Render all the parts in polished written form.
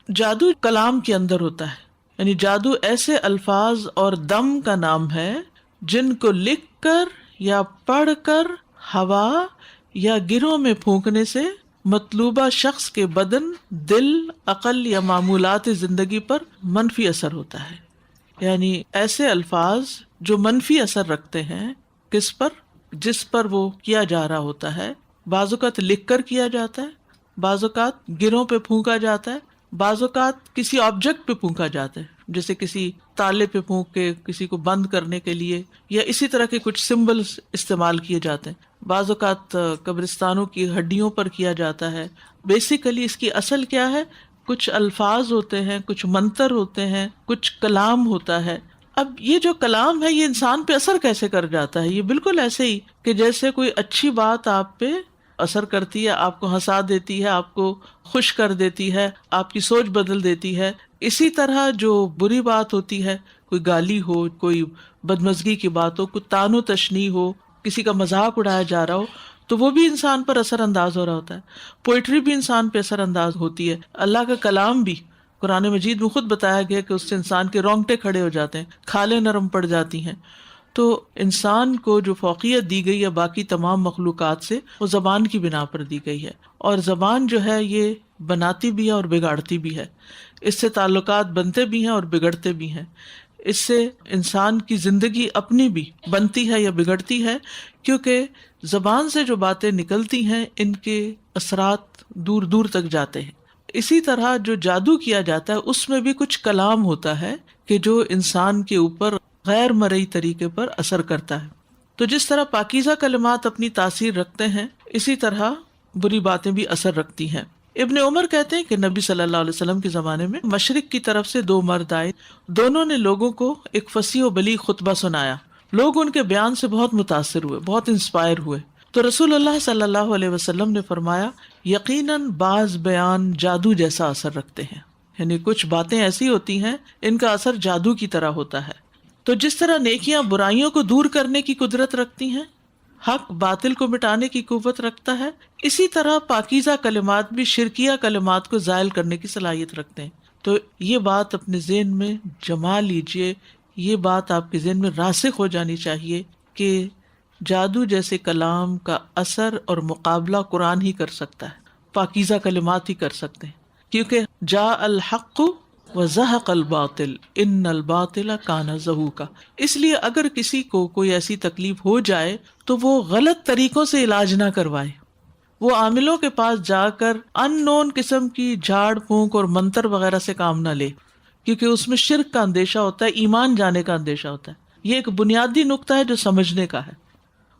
جادو کلام کے اندر ہوتا ہے، یعنی جادو ایسے الفاظ اور دم کا نام ہے جن کو لکھ کر یا پڑھ کر ہوا یا گروں میں پھونکنے سے مطلوبہ شخص کے بدن، دل، عقل یا معمولات زندگی پر منفی اثر ہوتا ہے. یعنی ایسے الفاظ جو منفی اثر رکھتے ہیں کس پر؟ جس پر وہ کیا جا رہا ہوتا ہے. بعض اوقات لکھ کر کیا جاتا ہے، بعض اوقات گروں پہ پھونکا جاتا ہے، بعض اوقات کسی آبجیکٹ پہ پھونکا جاتا ہے، جیسے کسی تالے پہ پھونک کے کسی کو بند کرنے کے لیے، یا اسی طرح کے کچھ سمبلز استعمال کیے جاتے ہیں. بعض اوقات قبرستانوں کی ہڈیوں پر کیا جاتا ہے. بیسیکلی اس کی اصل کیا ہے؟ کچھ الفاظ ہوتے ہیں، کچھ منتر ہوتے ہیں، کچھ کلام ہوتا ہے. اب یہ جو کلام ہے یہ انسان پہ اثر کیسے کر جاتا ہے؟ یہ بالکل ایسے ہی کہ جیسے کوئی اچھی بات آپ پہ اثر کرتی ہے، آپ کو ہنسا دیتی ہے، آپ کو خوش کر دیتی ہے، آپ کی سوچ بدل دیتی ہے. اسی طرح جو بری بات ہوتی ہے، کوئی گالی ہو، کوئی بدمزگی کی بات ہو، کوئی تان و تشنیع ہو، کسی کا مذاق اڑایا جا رہا ہو، تو وہ بھی انسان پر اثر انداز ہو رہا ہوتا ہے. پوئٹری بھی انسان پہ اثر انداز ہوتی ہے. اللہ کا کلام بھی قرآن مجید میں خود بتایا گیا کہ اس سے انسان کے رونگٹے کھڑے ہو جاتے ہیں، کھالیں نرم پڑ جاتی ہیں. تو انسان کو جو فوقیت دی گئی ہے باقی تمام مخلوقات سے، وہ زبان کی بنا پر دی گئی ہے. اور زبان جو ہے یہ بناتی بھی ہے اور بگاڑتی بھی ہے. اس سے تعلقات بنتے بھی ہیں اور بگڑتے بھی ہیں. اس سے انسان کی زندگی اپنی بھی بنتی ہے یا بگڑتی ہے، کیونکہ زبان سے جو باتیں نکلتی ہیں ان کے اثرات دور دور تک جاتے ہیں. اسی طرح جو جادو کیا جاتا ہے اس میں بھی کچھ کلام ہوتا ہے کہ جو انسان کے اوپر غیر مرئی طریقے پر اثر کرتا ہے. تو جس طرح پاکیزہ کلمات اپنی تاثیر رکھتے ہیں، اسی طرح بری باتیں بھی اثر رکھتی ہیں. ابن عمر کہتے ہیں کہ نبی صلی اللہ علیہ وسلم کے زمانے میں مشرق کی طرف سے 2 مرد آئے. دونوں نے لوگوں کو ایک فصیح و بلیغ خطبہ سنایا. لوگ ان کے بیان سے بہت متاثر ہوئے، بہت انسپائر ہوئے. تو رسول اللہ صلی اللہ علیہ وسلم نے فرمایا، یقیناً بعض بیان جادو جیسا اثر رکھتے ہیں. یعنی کچھ باتیں ایسی ہوتی ہیں ان کا اثر جادو کی طرح ہوتا ہے. تو جس طرح نیکیاں برائیوں کو دور کرنے کی قدرت رکھتی ہیں، حق باطل کو مٹانے کی قوت رکھتا ہے، اسی طرح پاکیزہ کلمات بھی شرکیہ کلمات کو زائل کرنے کی صلاحیت رکھتے ہیں. تو یہ بات اپنے ذہن میں جما لیجئے، یہ بات آپ کے ذہن میں راسخ ہو جانی چاہیے کہ جادو جیسے کلام کا اثر اور مقابلہ قرآن ہی کر سکتا ہے، پاکیزہ کلمات ہی کر سکتے ہیں. کیونکہ جاء الحق وزہق الباطل ان الباطل کان زہوقا. اس لیے اگر کسی کو کوئی ایسی تکلیف ہو جائے تو وہ غلط طریقوں سے علاج نہ کروائے، وہ عاملوں کے پاس جا کر ان نون قسم کی جھاڑ پھونک اور منتر وغیرہ سے کام نہ لے، کیونکہ اس میں شرک کا اندیشہ ہوتا ہے، ایمان جانے کا اندیشہ ہوتا ہے. یہ ایک بنیادی نقطہ ہے جو سمجھنے کا ہے.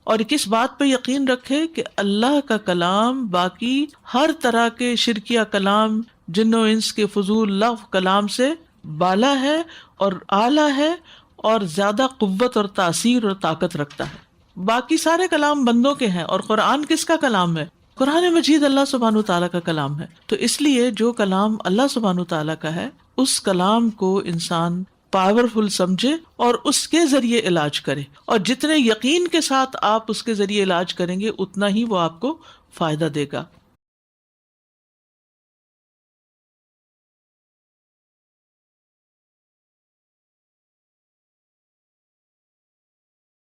اور کس بات پہ یقین رکھے کہ اللہ کا کلام باقی ہر طرح کے شرکیہ کلام، جن و انس کے فضول لغو کلام سے بالا ہے اور اعلیٰ ہے اور زیادہ قوت اور تاثیر اور طاقت رکھتا ہے. باقی سارے کلام بندوں کے ہیں، اور قرآن کس کا کلام ہے؟ قرآن مجید اللہ سبحانہ تعالیٰ کا کلام ہے. تو اس لیے جو کلام اللہ سبحانہ تعالیٰ کا ہے اس کلام کو انسان پاورفل سمجھے اور اس کے ذریعے علاج کرے، اور جتنے یقین کے ساتھ آپ اس کے ذریعے علاج کریں گے اتنا ہی وہ آپ کو فائدہ دے گا.